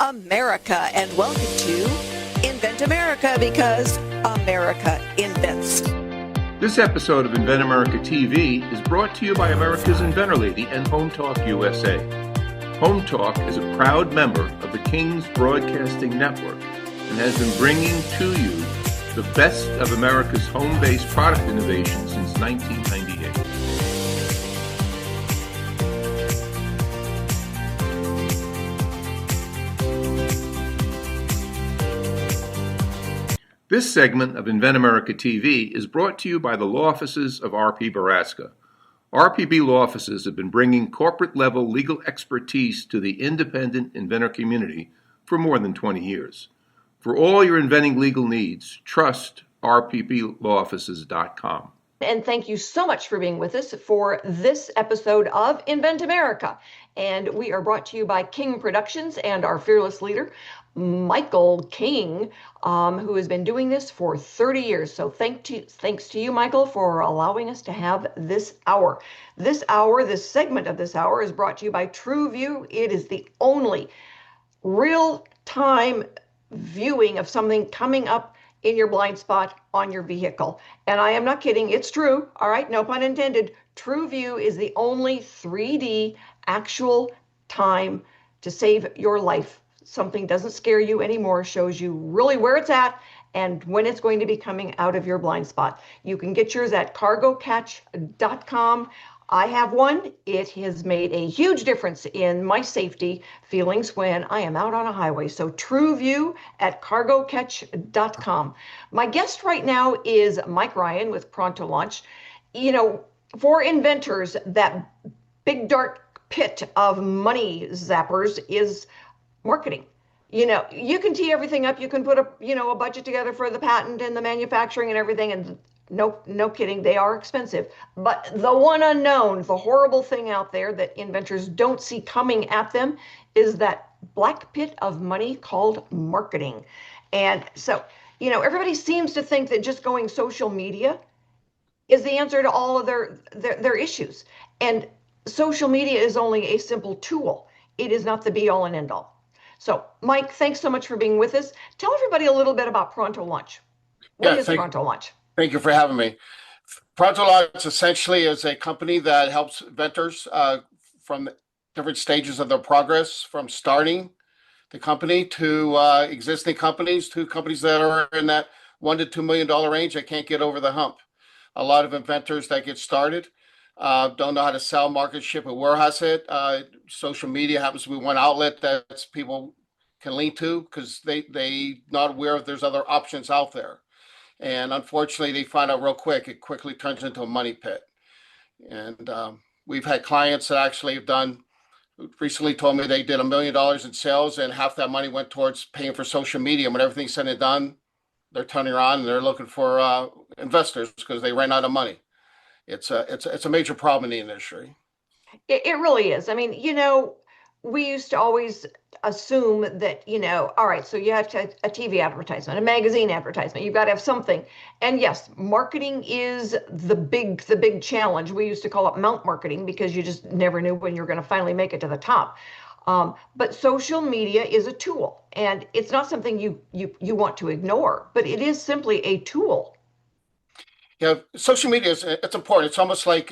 America, and welcome to Invent America, because America invents. This episode of Invent America TV is brought to you by America's Inventor Lady and Home Talk USA. Home Talk is a proud member of the King's Broadcasting Network and has been bringing to you the best of America's home-based product innovation since 1998. This segment of Invent America TV is brought to you by the law offices of R.P. Baraska. RPB law offices have been bringing corporate-level legal expertise to the independent inventor community for more than 20 years. For all your inventing legal needs, trust rpblawoffices.com. And thank you so much for being with us for this episode of Invent America. And we are brought to you by King Productions and our fearless leader, Michael King, who has been doing this for 30 years. So thanks to you, Michael, for allowing us to have this hour. This segment of this hour is brought to you by TrueView. It is the only real-time viewing of something coming up in your blind spot on your vehicle. And I am not kidding, it's true. All right, no pun intended. TrueView is the only 3D actual time to save your life. Something doesn't scare you anymore, shows you really where it's at and when it's going to be coming out of your blind spot. You can get yours at cargocatch.com. I have one. It has made a huge difference in my safety feelings when I am out on a highway. So TrueView at cargocatch.com. My guest right now is Mike Ryan with Pronto Launch. You know, for inventors, that big dark pit of money zappers is marketing. You know, you can tee everything up. You can put a budget together for the patent and the manufacturing and everything. And no kidding, they are expensive. But the one unknown, the horrible thing out there that inventors don't see coming at them is that black pit of money called marketing. And so, you know, everybody seems to think that just going social media is the answer to all of their issues. And social media is only a simple tool. It is not the be all and end all. So, Mike, thanks so much for being with us. Tell everybody a little bit about Pronto Launch. What is Pronto Launch? Thank you for having me. Pronto Launch essentially is a company that helps inventors from different stages of their progress, from starting the company to existing companies, to companies that are in that $1 to $2 million range that can't get over the hump. A lot of inventors that get started don't know how to sell, market, ship, and warehouse it. Social media happens to be one outlet that people can lean to because they not aware of there's other options out there. And unfortunately, they find out real quick. It quickly turns into a money pit. And we've had clients that actually have recently told me they did $1 million in sales and half that money went towards paying for social media. And when everything's said and done, they're turning around and they're looking for investors because they ran out of money. It's a major problem in the industry. It really is. I mean, you know, we used to always assume that, you know, all right, so you have to a TV advertisement, a magazine advertisement, you've got to have something. And yes, marketing is the big challenge. We used to call it mount marketing because you just never knew when you were going to finally make it to the top. But social media is a tool, and it's not something you want to ignore, but it is simply a tool. Yeah, social media it's important. It's almost like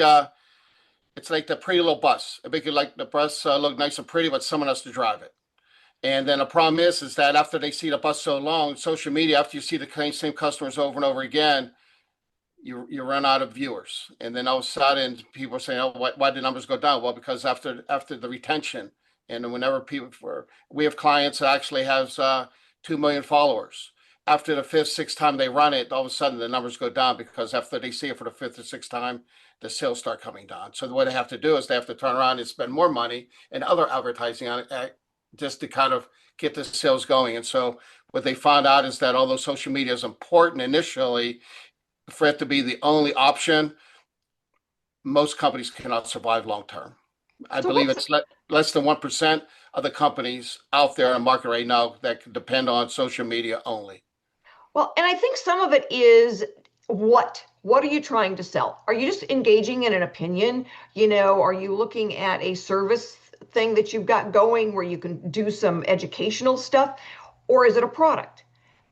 it's like the pretty little bus. It make it like the bus look nice and pretty, but someone has to drive it. And then the problem is that after they see the bus so long, social media, after you see the same customers over and over again, you run out of viewers. And then all of a sudden, people are saying, "Oh, why did the numbers go down?" Well, because after the retention, and whenever we have clients that actually has 2 million followers. After the fifth, sixth time they run it, all of a sudden the numbers go down because after they see it for the fifth or sixth time, the sales start coming down. So what they have to do is they have to turn around and spend more money and other advertising on it just to kind of get the sales going. And so what they found out is that although social media is important initially, for it to be the only option, most companies cannot survive long term. I believe it's less than 1% of the companies out there in the market right now that can depend on social media only. Well, and I think some of it is what are you trying to sell? Are you just engaging in an opinion? You know, are you looking at a service thing that you've got going where you can do some educational stuff, or is it a product?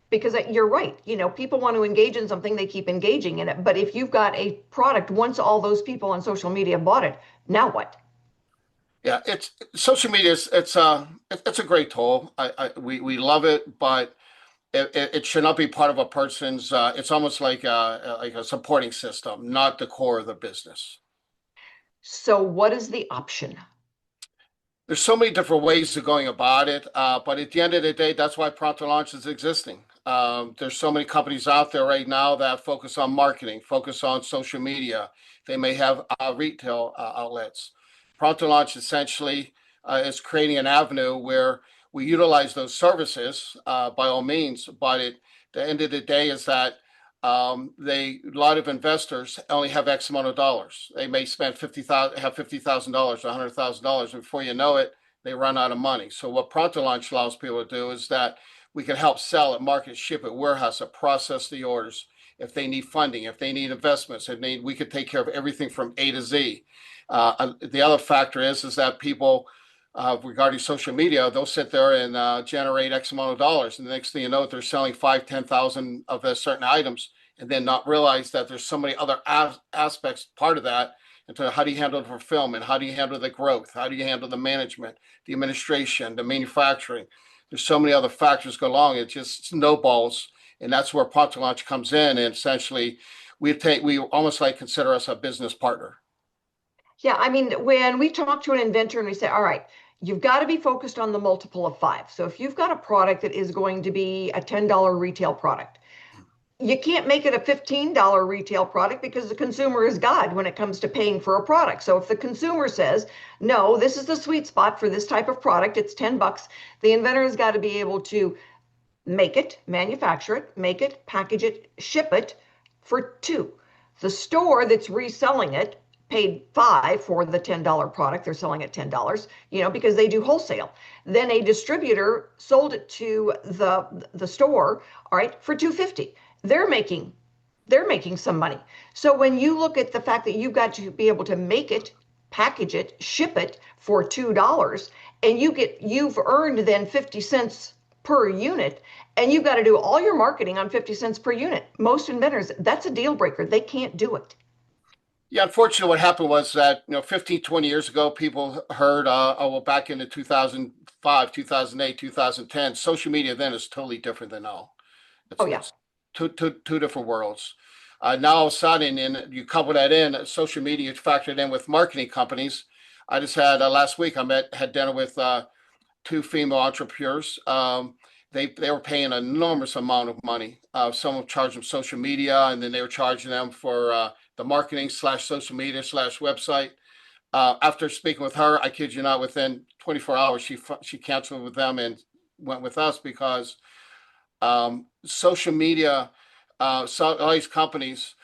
Because you're right, people want to engage in something, they keep engaging in it. But if you've got a product, once all those people on social media bought it, now what? Yeah, it's social media it's a great tool. We love it, but it should not be part of a person's. It's almost like a supporting system, not the core of the business. So what is the option? There's so many different ways of going about it, but at the end of the day, that's why Pronto Launch is existing. There's so many companies out there right now that focus on marketing, focus on social media. They may have retail outlets. Pronto Launch essentially is creating an avenue where we utilize those services by all means, but at the end of the day is that a lot of investors only have X amount of dollars. They may spend have $50,000 or $100,000, and before you know it, they run out of money. So what Pronto Launch allows people to do is that we can help sell it, market, ship it, warehouse it, process the orders. If they need funding, if they need investments, we could take care of everything from A to Z. The other factor is that people regarding social media, they'll sit there and generate X amount of dollars. And the next thing you know, they're selling 10,000 of certain items and then not realize that there's so many other aspects part of that. And so how do you handle the fulfillment? How do you handle the growth? How do you handle the management, the administration, the manufacturing? There's so many other factors go along. It just snowballs. And that's where Pronto Launch comes in. And essentially, we almost like consider us a business partner. Yeah, I mean, when we talk to an inventor and we say, all right, you've got to be focused on the multiple of 5. So if you've got a product that is going to be a $10 retail product, you can't make it a $15 retail product because the consumer is God when it comes to paying for a product. So if the consumer says, no, this is the sweet spot for this type of product, it's $10, the inventor has got to be able to make it, manufacture it, make it, package it, ship it for $2. The store that's reselling it paid $5 for the $10 product. They're selling it $10, because they do wholesale. Then a distributor sold it to the store, all right, for $2.50. They're making some money. So when you look at the fact that you've got to be able to make it, package it, ship it for $2, and you've earned then 50 cents per unit, and you've got to do all your marketing on 50 cents per unit. Most inventors, that's a deal breaker. They can't do it. Yeah, unfortunately, what happened was that, 15, 20 years ago, people heard, back into 2005, 2008, 2010, social media then is totally different than now. It's two different worlds. Now, all of a sudden, and you couple that in, social media factored in with marketing companies. I just had, last week, had dinner with 2 female entrepreneurs. They were paying an enormous amount of money. Someone charged them social media, and then they were charging them for the marketing / social media / website. After speaking with her, I kid you not, within 24 hours, she canceled with them and went with us because social media, so all these companies,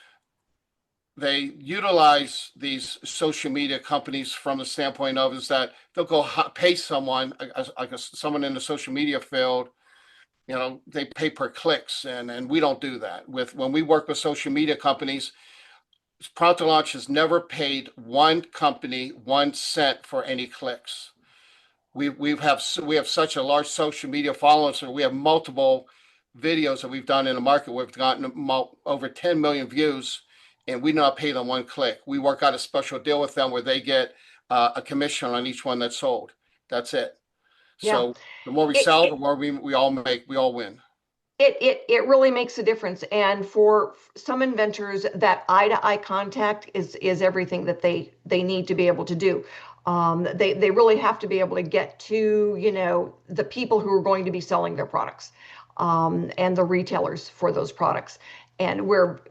they utilize these social media companies from the standpoint of is that they'll go pay someone, someone in the social media field. They pay per clicks, and we don't do that. When we work with social media companies, Pronto Launch has never paid one company 1 cent for any clicks. We have such a large social media following, so we have multiple videos that we've done in the market. We've gotten over 10 million views, and we do not pay them 1 click. We work out a special deal with them where they get a commission on each one that's sold. That's it. Yeah. So the more we sell, the more we all make. We all win. It really makes a difference. And for some inventors, that eye-to-eye contact is everything that they need to be able to do. They really have to be able to get to, the people who are going to be selling their products, and the retailers for those products. And where,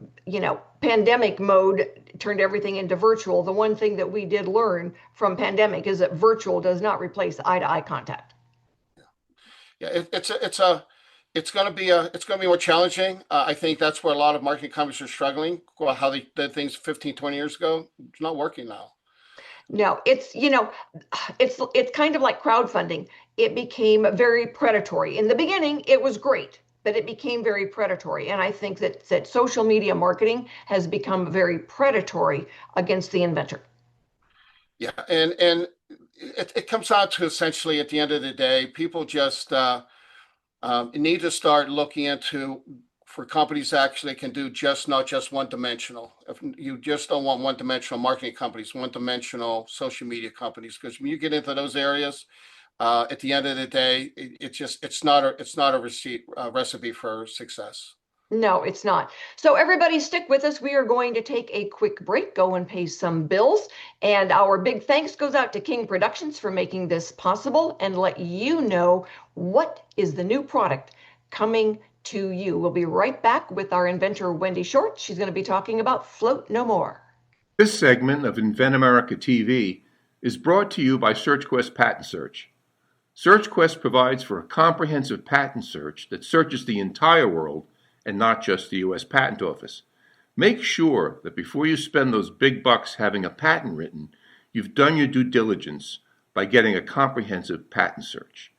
pandemic mode turned everything into virtual. The one thing that we did learn from pandemic is that virtual does not replace eye-to-eye contact. Yeah, it's going to be more challenging. I think that's where a lot of marketing companies are struggling. How they did things 15, 20 years ago, it's not working now. No, it's kind of like crowdfunding. It became very predatory. In the beginning, it was great, but it became very predatory. And I think that social media marketing has become very predatory against the inventor. Yeah, and it comes out to essentially at the end of the day, people just need to start looking into for companies that actually can do just not just one dimensional. If you just don't want one dimensional marketing companies, one dimensional social media companies, because when you get into those areas, at the end of the day, it's not a recipe for success. No, it's not. So everybody stick with us. We are going to take a quick break, go and pay some bills. And our big thanks goes out to King Productions for making this possible and let you know what is the new product coming to you. We'll be right back with our inventor, Wendy Short. She's going to be talking about Float No More. This segment of Invent America TV is brought to you by SearchQuest Patent Search. SearchQuest provides for a comprehensive patent search that searches the entire world and not just the U.S. Patent Office. Make sure that before you spend those big bucks having a patent written, you've done your due diligence by getting a comprehensive patent search.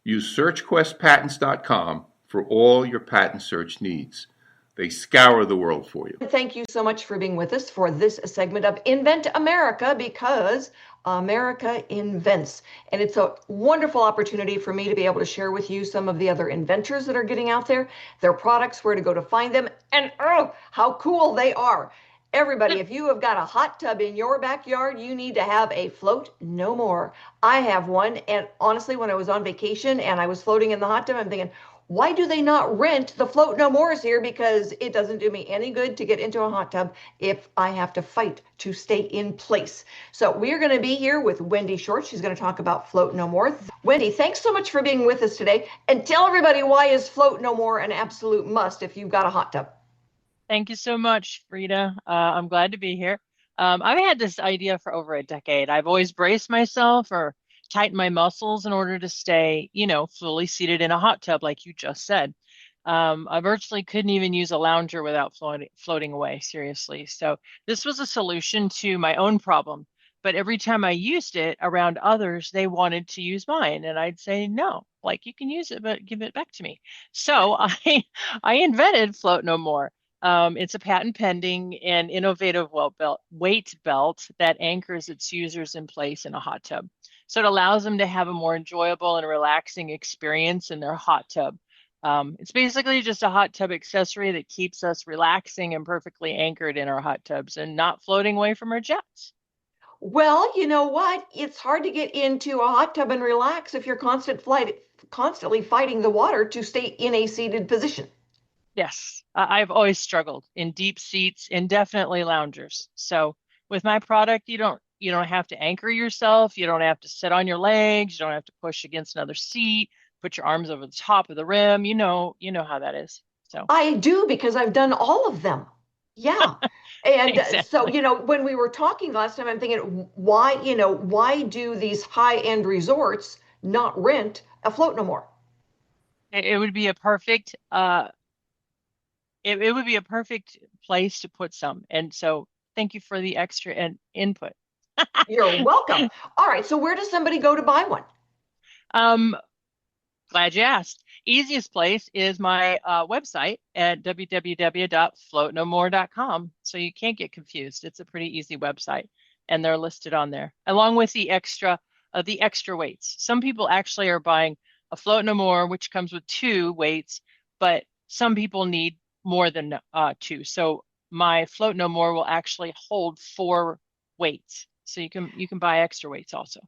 Use SearchQuestPatents.com for all your patent search needs. They scour the world for you. Thank you so much for being with us for this segment of Invent America, because America invents. And it's a wonderful opportunity for me to be able to share with you some of the other inventors that are getting out there, their products, where to go to find them, and oh, how cool they are. Everybody, if you have got a hot tub in your backyard, you need to have a Float No More. I have one, and honestly, when I was on vacation and I was floating in the hot tub, I'm thinking, why do they not rent the Float No Mores here? Because it doesn't do me any good to get into a hot tub if I have to fight to stay in place. So we're going to be here with Wendy Short. She's going to talk about Float No More. Wendy, thanks so much for being with us today. And tell everybody, why is Float No More an absolute must if you've got a hot tub? Thank you so much, Rita. I'm glad to be here. I've had this idea for over a decade. I've always braced myself or tighten my muscles in order to stay, fully seated in a hot tub, like you just said. I virtually couldn't even use a lounger without floating away, seriously. So this was a solution to my own problem. But every time I used it around others, they wanted to use mine. And I'd say, no, like you can use it, but give it back to me. So I invented Float No More. It's a patent pending and innovative weight belt that anchors its users in place in a hot tub. So it allows them to have a more enjoyable and relaxing experience in their hot tub. It's basically just a hot tub accessory that keeps us relaxing and perfectly anchored in our hot tubs and not floating away from our jets. Well, you know what? It's hard to get into a hot tub and relax if you're constantly fighting the water to stay in a seated position. Yes, I've always struggled in deep seats, indefinitely loungers. So with my product, you don't have to anchor yourself. You don't have to sit on your legs. You don't have to push against another seat, put your arms over the top of the rim. You know how that is. So I do, because I've done all of them. Yeah. And exactly. So, when we were talking last time, I'm thinking, why do these high-end resorts not rent a Float No More? It would be a perfect it would be a perfect place to put some. And so thank you for the extra input. You're welcome. All right. So where does somebody go to buy one? Glad you asked. Easiest place is my website at www.floatnomore.com. So you can't get confused. It's a pretty easy website, and they're listed on there, along with the extra weights. Some people actually are buying a Float No More, which comes with 2 weights, but some people need more than 2. So my Float No More will actually hold 4 weights. So you can buy extra weights also.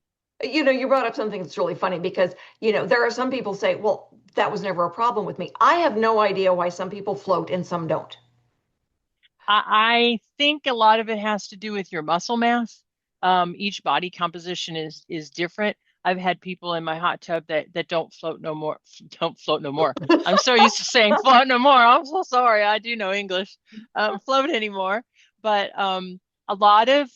You brought up something that's really funny, because, there are some people say, well, that was never a problem with me. I have no idea why some people float and some don't. I think a lot of it has to do with your muscle mass. Each body composition is different. I've had people in my hot tub that don't float no more. Don't float no more. I'm so used to saying float no more. I'm so sorry. I do know English. Float anymore. But a lot of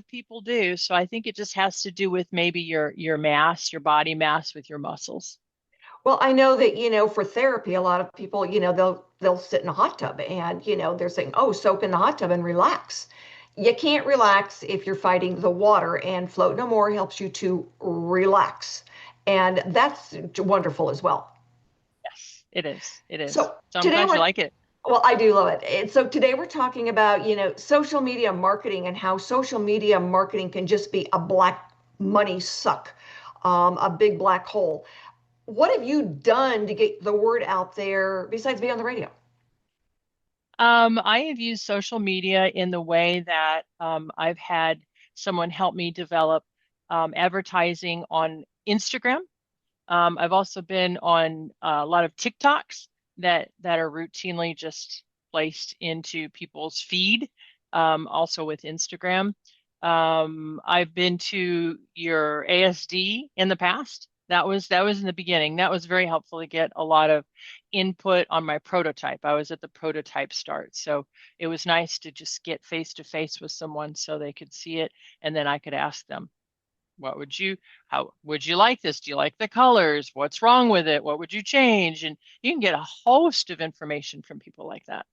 people do. So I think it just has to do with maybe your mass, your body mass with your muscles. Well, I know that, for therapy, a lot of people, they'll sit in a hot tub and, they're saying, oh, soak in the hot tub and relax. You can't relax if you're fighting the water, and Float No More helps you to relax. And that's wonderful as well. Yes, it is. It is. So I'm glad you like it. Well, I do love it. And so today we're talking about, social media marketing, and how social media marketing can just be a black money suck, a big black hole. What have you done to get the word out there besides being on the radio? I have used social media in the way that I've had someone help me develop advertising on Instagram. I've also been on a lot of TikToks that are routinely just placed into people's feed, also with Instagram. I've been to your ASD in the past. That was in the beginning. That was very helpful to get a lot of input on my prototype. I was at the prototype start, so it was nice to just get face to face with someone so they could see it, and then I could ask them, how would you like this? Do you like the colors? What's wrong with it? What would you change? And you can get a host of information from people like that.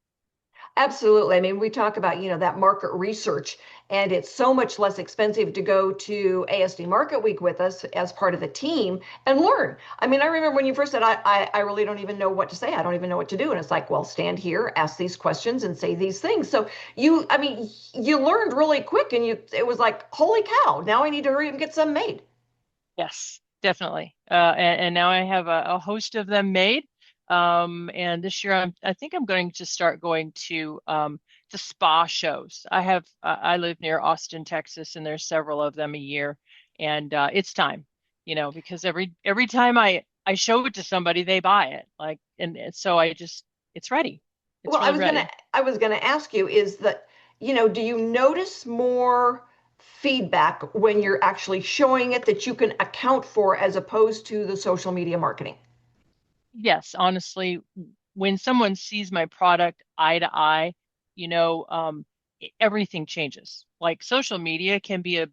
Absolutely. I mean, we talk about, that market research, and it's so much less expensive to go to ASD Market Week with us as part of the team and learn. I mean, I remember when you first said, I really don't even know what to say. I don't even know what to do. And it's like, well, stand here, ask these questions and say these things. So you learned really quick, and it was like, holy cow, now I need to hurry up and get some made. Yes, definitely. And now I have a host of them made. And this year I think I'm going to start going to spa shows. I live near Austin, Texas, and there's several of them a year. And it's time, because every time I show it to somebody, they buy it. And so it's ready. It's Well, really ready. I was gonna ask you is that, do you notice more feedback when you're actually showing it that you can account for as opposed to the social media marketing? Yes, honestly, when someone sees my product eye to eye, everything changes. Like social media can be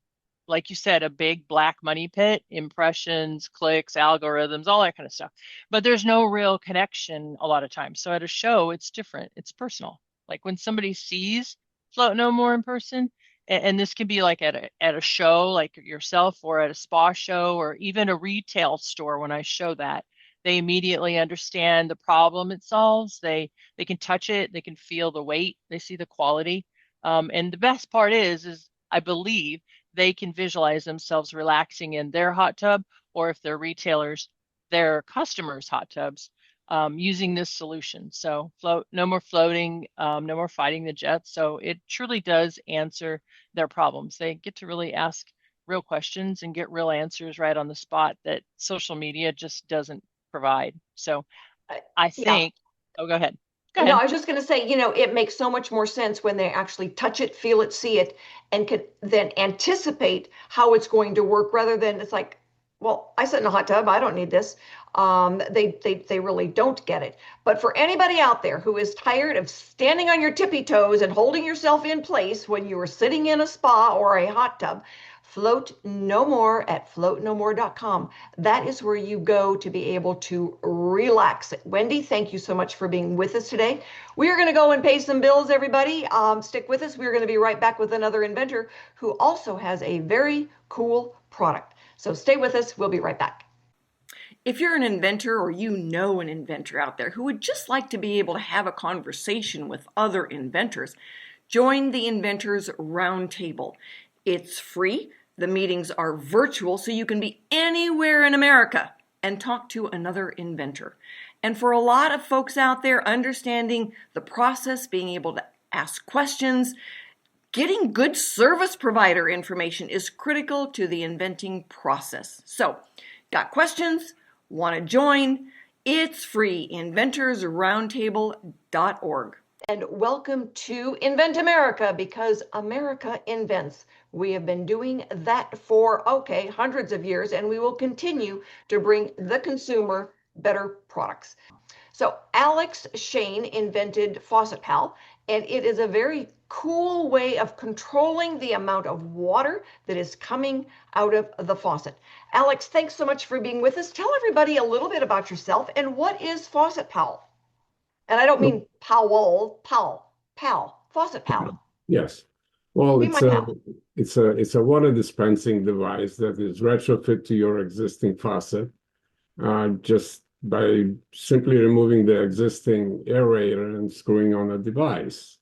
like you said, a big black money pit, impressions, clicks, algorithms, all that kind of stuff. But there's no real connection a lot of times. So at a show, it's different. It's personal. Like when somebody sees Float No More in person, and this can be like at a show like yourself or at a spa show or even a retail store when I show that they immediately understand the problem it solves. They can touch it, they can feel the weight, they see the quality. And the best part is I believe they can visualize themselves relaxing in their hot tub, or if they're retailers, their customers' hot tubs, using this solution. So no more floating, no more fighting the jets. So it truly does answer their problems. They get to really ask real questions and get real answers right on the spot that social media just doesn't provide. So I Yeah. think, oh, go ahead. Go No, ahead. I was just going to say, it makes so much more sense when they actually touch it, feel it, see it, and can then anticipate how it's going to work rather than it's like, well, I sit in a hot tub. I don't need this. They really don't get it. But for anybody out there who is tired of standing on your tippy toes and holding yourself in place when you are sitting in a spa or a hot tub, Float No More at floatnomore.com. That is where you go to be able to relax. Wendy, thank you so much for being with us today. We are going to go and pay some bills, everybody. Stick with us. We're going to be right back with another inventor who also has a very cool product. So stay with us. We'll be right back. If you're an inventor or you know an inventor out there who would just like to be able to have a conversation with other inventors, join the Inventors Roundtable. It's free. The meetings are virtual, so you can be anywhere in America and talk to another inventor. And for a lot of folks out there, understanding the process, being able to ask questions, getting good service provider information is critical to the inventing process. So, got questions? Want to join? It's free. inventorsroundtable.org. And welcome to Invent America, because America invents. We have been doing that for, hundreds of years, and we will continue to bring the consumer better products. So Alex Shane invented Faucet Pal, and it is a very cool way of controlling the amount of water that is coming out of the faucet. Alex, thanks so much for being with us. Tell everybody a little bit about yourself and what is Faucet Pal? And I don't mean Powell, Pal, Faucet Pal. Yes. Well, Be my pal. it's a water dispensing device that is retrofit to your existing faucet, just by simply removing the existing aerator and screwing on a device.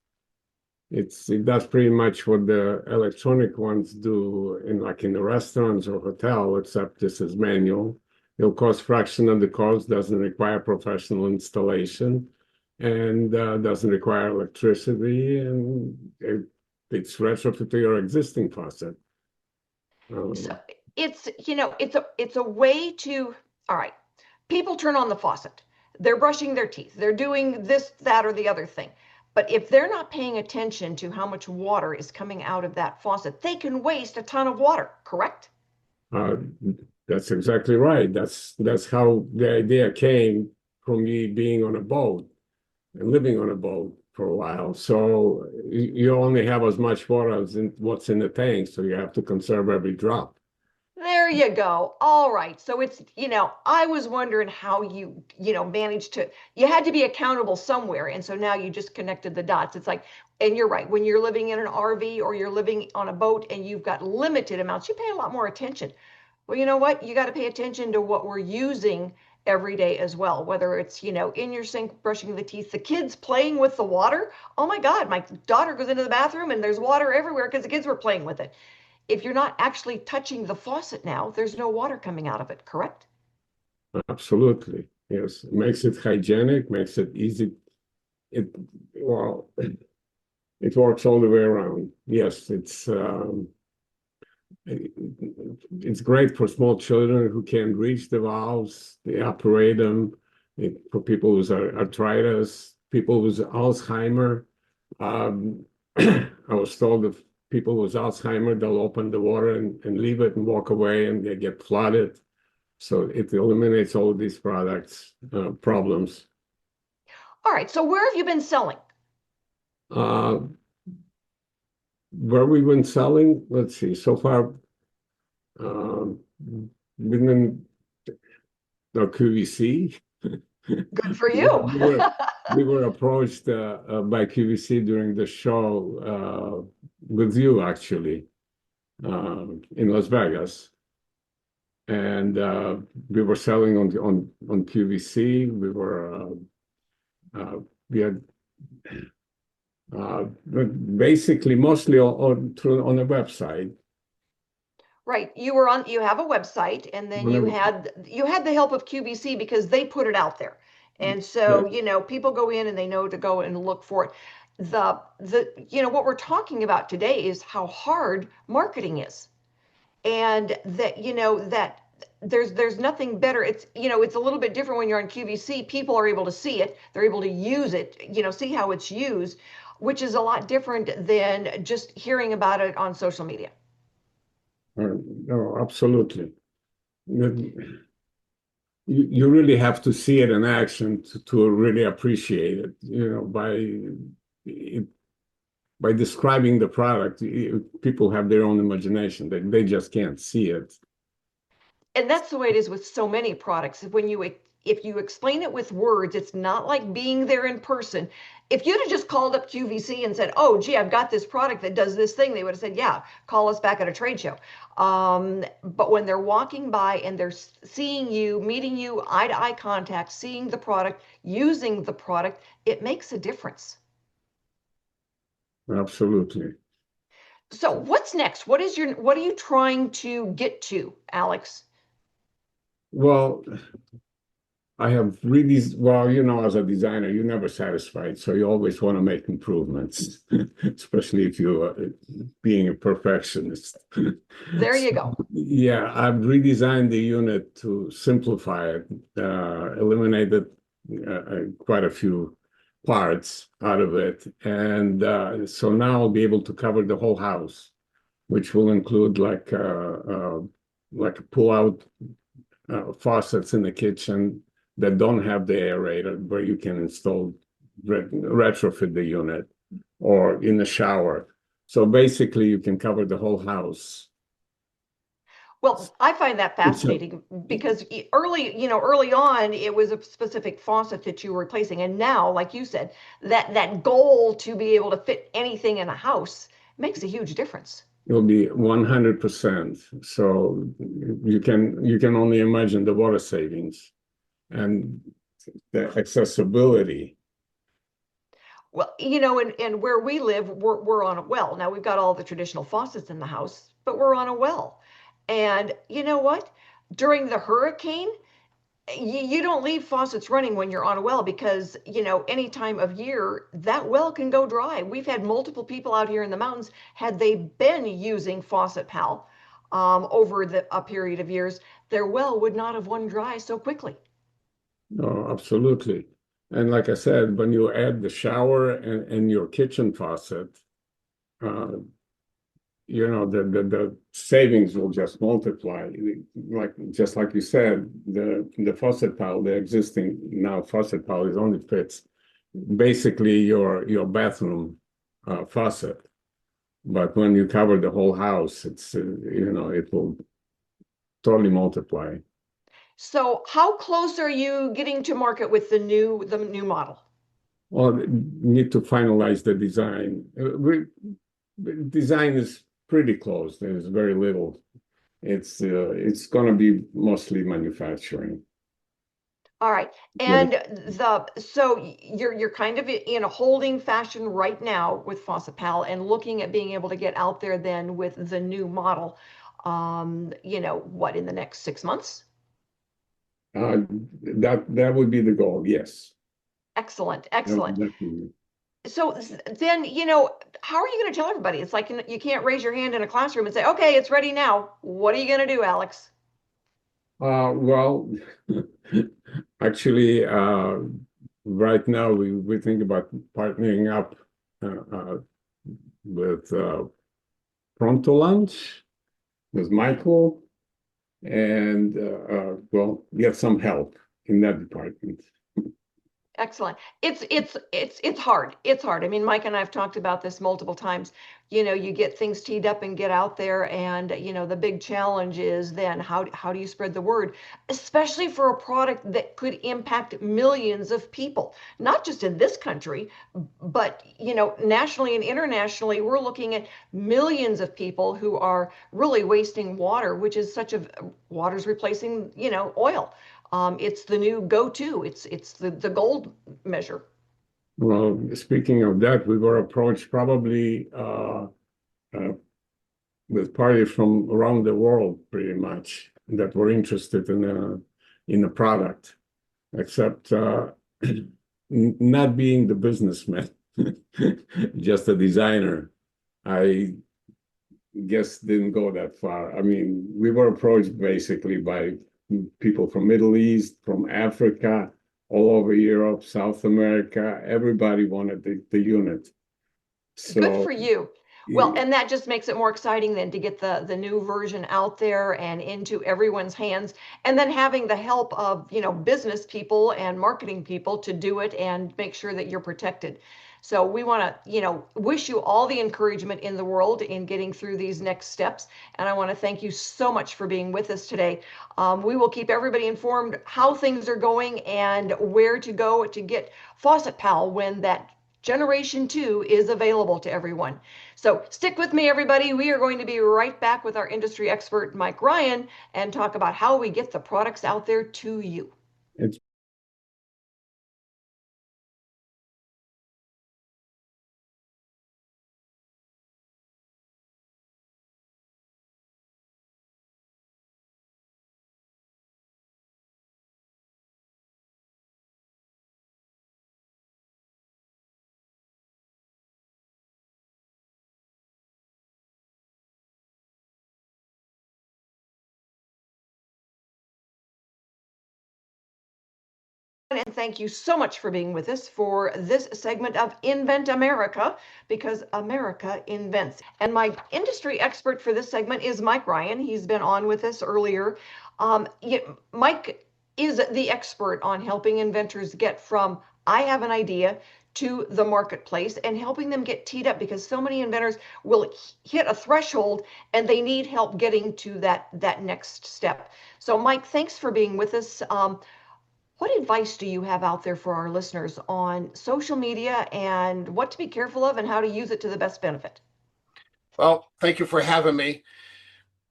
It does pretty much what the electronic ones do in the restaurants or hotel, except this is manual. It'll cost fraction of the cost, doesn't require professional installation, and doesn't require electricity, and it's retrofit to your existing faucet. So it's a way to, all right, people turn on the faucet. They're brushing their teeth. They're doing this, that, or the other thing. But if they're not paying attention to how much water is coming out of that faucet, they can waste a ton of water, correct? Uh, that's exactly right. That's how the idea came from me being on a boat and living on a boat for a while. So you only have as much water as what's in the tank, so you have to conserve every drop. There you go. All right. So it's, I was wondering how managed to, you had to be accountable somewhere. And so now you just connected the dots. It's like, and you're right, when you're living in an RV or you're living on a boat and you've got limited amounts, you pay a lot more attention. Well, you know what? You got to pay attention to what we're using every day as well, whether it's, in your sink, brushing the teeth, the kids playing with the water. Oh my God, my daughter goes into the bathroom and there's water everywhere because the kids were playing with it. If you're not actually touching the faucet now, there's no water coming out of it, correct? Absolutely. Yes. It makes it hygienic, makes it easy. Well, it works all the way around. Yes, it's great for small children who can't reach the valves. They operate them. For people with arthritis, people with Alzheimer. I was told if people with Alzheimer, they'll open the water and leave it and walk away, and they get flooded. So it eliminates all of these problems. All right. So where have you been selling? Where we've been selling, let's see, so far, been in the QVC. Good for you. We were approached by QVC during the show with you, actually, in Las Vegas. And we were selling on QVC. We had basically mostly on a website. Right. You have a website, and then you had the help of QVC because they put it out there. And so, people go in and they know to go and look for it. What we're talking about today is how hard marketing is. And that there's nothing better. It's a little bit different when you're on QVC. People are able to see it. They're able to use it, see how it's used, which is a lot different than just hearing about it on social media. No, absolutely. You really have to see it in action to really appreciate it. By describing the product, people have their own imagination. They just can't see it. And that's the way it is with so many products. If you explain it with words, it's not like being there in person. If you'd have just called up QVC and said, "Oh, gee, I've got this product that does this thing," they would have said, "Yeah, call us back at a trade show." But when they're walking by and they're seeing you, meeting you, eye-to-eye contact, seeing the product, using the product, it makes a difference. Absolutely. So what's next? What are you trying to get to, Alex? Well, I have really, as a designer, you're never satisfied. So you always want to make improvements, especially if you're being a perfectionist. There you go. Yeah, I've redesigned the unit to simplify it, eliminated quite a few parts out of it. And so now I'll be able to cover the whole house, which will include like a pull-out faucets in the kitchen that don't have the aerator, where you can install retrofit the unit, or in the shower. So basically you can cover the whole house. Well, I find that fascinating because early on, it was a specific faucet that you were replacing. And now, like you said, that goal to be able to fit anything in a house makes a huge difference. It'll be 100%. So you can only imagine the water savings and the accessibility. Well, and where we live, we're on a well. Now we've got all the traditional faucets in the house, but we're on a well. And you know what? During the hurricane, you don't leave faucets running when you're on a well because, any time of year, that well can go dry. We've had multiple people out here in the mountains, had they been using Faucet Pal over a period of years, their well would not have run dry so quickly. No, absolutely. And like I said, when you add the shower and your kitchen faucet, uh, the savings will just multiply. Just like you said, the Faucet Pal, the existing now Faucet Pal is only fits basically your bathroom faucet. But when you cover the whole house, it's it will totally multiply. So how close are you getting to market with the new model? Well, need to finalize the design. Design is pretty close. There's very little. It's going to be mostly manufacturing. All right. And so you're kind of in a holding fashion right now with Faucet Pal and looking at being able to get out there then with the new model. What, in the next 6 months? That would be the goal, yes. Excellent, excellent. Definitely. So then, how are you going to tell everybody? It's like you can't raise your hand in a classroom and say, okay, it's ready now. What are you going to do, Alex? Well, actually, right now we think about partnering up with Pronto Lunch, with Michael, and get some help in that department. Excellent. It's hard. It's hard. I mean, Mike and I have talked about this multiple times. You get things teed up and get out there, and the big challenge is then how do you spread the word, especially for a product that could impact millions of people, not just in this country, but nationally and internationally. We're looking at millions of people who are really wasting water, which is water's replacing oil. It's the new go-to. It's the gold measure. Well, speaking of that, we were approached probably with parties from around the world, pretty much, that were interested in the product, except not being the businessman, just a designer. I guess didn't go that far. I mean, we were approached basically by people from Middle East, from Africa, all over Europe, South America. Everybody wanted the unit. So good for you. Well, and that just makes it more exciting then to get the new version out there and into everyone's hands, and then having the help of business people and marketing people to do it and make sure that you're protected. So we want to wish you all the encouragement in the world in getting through these next steps, and I want to thank you so much for being with us today. We will keep everybody informed how things are going and where to go to get Faucet Pal when that Generation 2 is available to everyone. So stick with me, everybody. We are going to be right back with our industry expert, Mike Ryan, and talk about how we get the products out there to you. it's And thank you so much for being with us for this segment of Invent America, because America invents. And my industry expert for this segment is Mike Ryan. He's been on with us earlier. Mike is the expert on helping inventors get from I have an idea to the marketplace and helping them get teed up, because so many inventors will hit a threshold and they need help getting to that next step. So Mike, thanks for being with us. What advice do you have out there for our listeners on social media and what to be careful of and how to use it to the best benefit? Well, thank you for having me.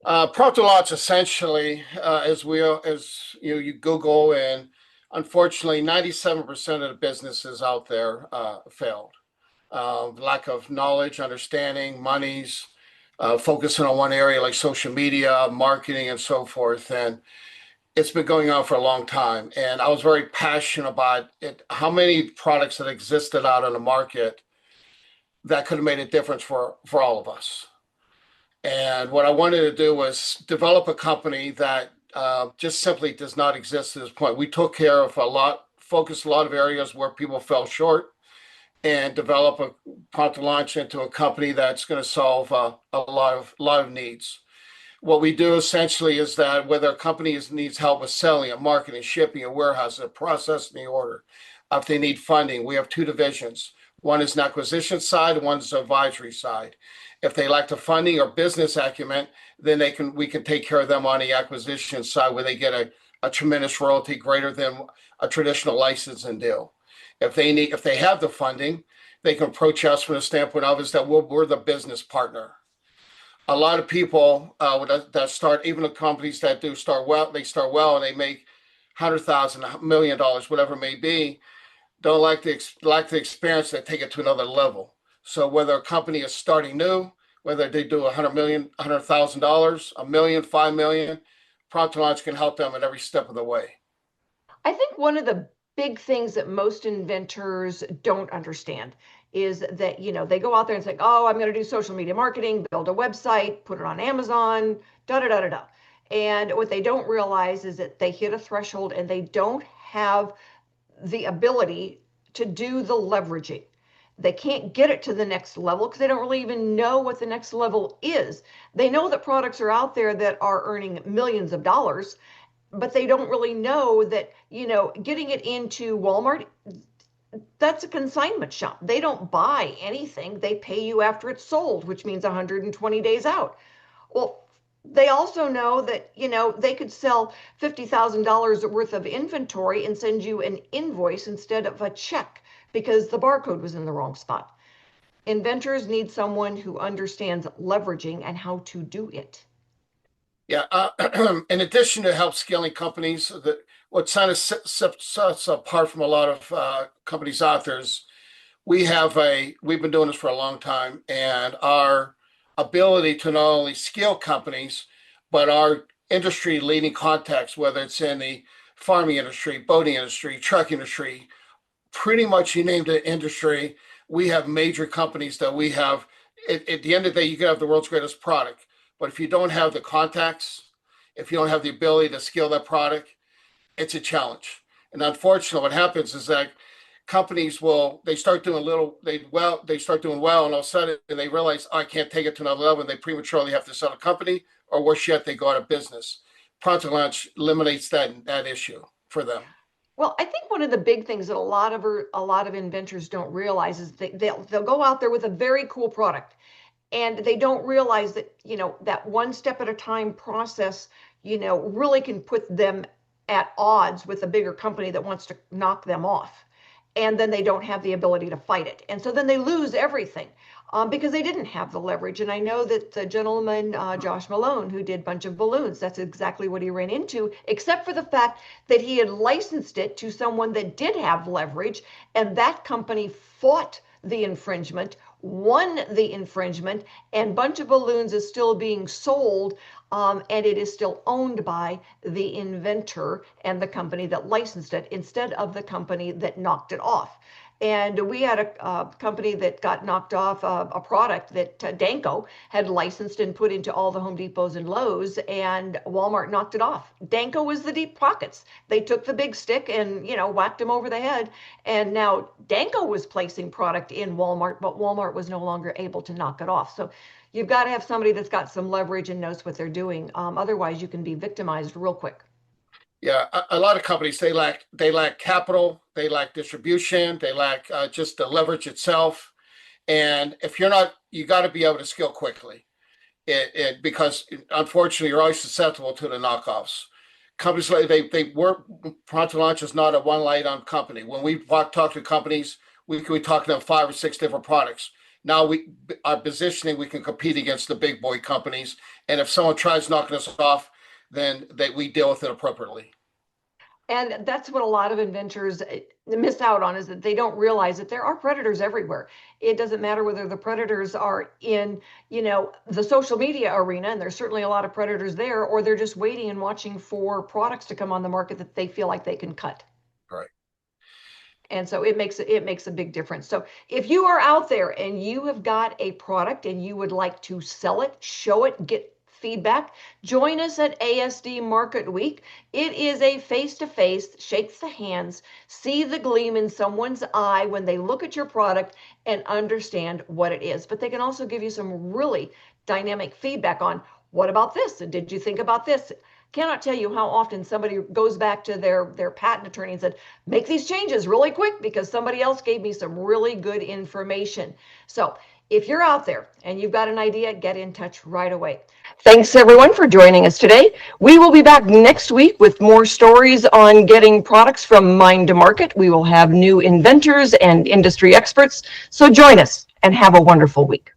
Pronto Launch essentially, as you Google, and unfortunately, 97% of the businesses out there failed. lack of knowledge, understanding, monies, focusing on one area like social media, marketing, and so forth. And it's been going on for a long time. And I was very passionate about it, how many products that existed out on the market that could have made a difference for all of us. And what I wanted to do was develop a company that just simply does not exist at this point. We took care of focused a lot of areas where people fell short, and develop a prompt to launch into a company that's going to solve a lot of needs. What we do essentially is that whether a company needs help with selling, a marketing, shipping, a warehouse, a processing the order, if they need funding, we have two divisions. One is an acquisition side, one is an advisory side. If they lack the funding or business acumen, then we can take care of them on the acquisition side, where they get a tremendous royalty greater than a traditional licensing deal. If they have the funding, they can approach us from the standpoint of is that we're the business partner. A lot of people that start, even the companies that do start well, and they make $100,000, $1 million, whatever it may be, don't like the experience that take it to another level. So whether a company is starting new, whether they do $100,000, $1 million, $5 million, Prompt to Launch can help them at every step of the way. I think one of the big things that most inventors don't understand is that, they go out there and say, oh, I'm going to do social media marketing, build a website, put it on Amazon, da da da da da. And what they don't realize is that they hit a threshold and they don't have the ability to do the leveraging. They can't get it to the next level because they don't really even know what the next level is. They know that products are out there that are earning millions of dollars, but they don't really know that, getting it into Walmart, that's a consignment shop. They don't buy anything. They pay you after it's sold, which means 120 days out. Well, they also know that, they could sell $50,000 worth of inventory and send you an invoice instead of a check because the barcode was in the wrong spot. Inventors need someone who understands leveraging and how to do it. Yeah. In addition to help scaling companies, what kind of sets us apart from a lot of companies out there is we've been doing this for a long time, and our ability to not only scale companies, but our industry leading contacts, whether it's in the farming industry, boating industry, truck industry, pretty much you name the industry, we have major companies that we have. At the end of the day, you can have the world's greatest product, but if you don't have the contacts, if you don't have the ability to scale that product, it's a challenge. And unfortunately, what happens is that companies they start doing well, and all of a sudden they realize, oh, I can't take it to another level, and they prematurely have to sell a company, or worse yet, they go out of business. Prompt to Launch eliminates that issue for them. Well, I think one of the big things that a lot of inventors don't realize is they'll go out there with a very cool product, and they don't realize that that one step at a time process really can put them at odds with a bigger company that wants to knock them off, and then they don't have the ability to fight it, and so then they lose everything because they didn't have the leverage. And I know that the gentleman Josh Malone, who did Bunch of Balloons, that's exactly what he ran into, except for the fact that he had licensed it to someone that did have leverage, and that company fought the infringement, won the infringement, and Bunch of Balloons is still being sold, and it is still owned by the inventor and the company that licensed it instead of the company that knocked it off. And we had a company that got knocked off, a product that Danco had licensed and put into all the Home Depots and Lowe's, and Walmart knocked it off. Danco was the deep pockets. They took the big stick and, whacked him over the head. And now Danco was placing product in Walmart, but Walmart was no longer able to knock it off. So you've got to have somebody that's got some leverage and knows what they're doing. Otherwise, you can be victimized real quick. Yeah, a lot of companies, they lack capital, they lack distribution, they lack just the leverage itself. And if you're not, you got to be able to scale quickly, because unfortunately you're always susceptible to the knockoffs. Companies like they work. Prompt to Launch is not a one light on company. When we talk to companies, we talk to them 5 or 6 different products. Now our positioning, we can compete against the big boy companies. And if someone tries knocking us off, then we deal with it appropriately. And that's what a lot of inventors miss out on, is that they don't realize that there are predators everywhere. It doesn't matter whether the predators are in, the social media arena, and there's certainly a lot of predators there, or they're just waiting and watching for products to come on the market that they feel like they can cut. Right. And so it makes a big difference. So if you are out there and you have got a product and you would like to sell it, show it, get feedback, join us at ASD Market Week. It is a face-to-face, shakes the hands, see the gleam in someone's eye when they look at your product and understand what it is. But they can also give you some really dynamic feedback on, what about this? And did you think about this? Cannot tell you how often somebody goes back to their patent attorney and said, make these changes really quick because somebody else gave me some really good information. So if you're out there and you've got an idea, get in touch right away. Thanks everyone for joining us today. We will be back next week with more stories on getting products from mind to market. We will have new inventors and industry experts. So join us and have a wonderful week.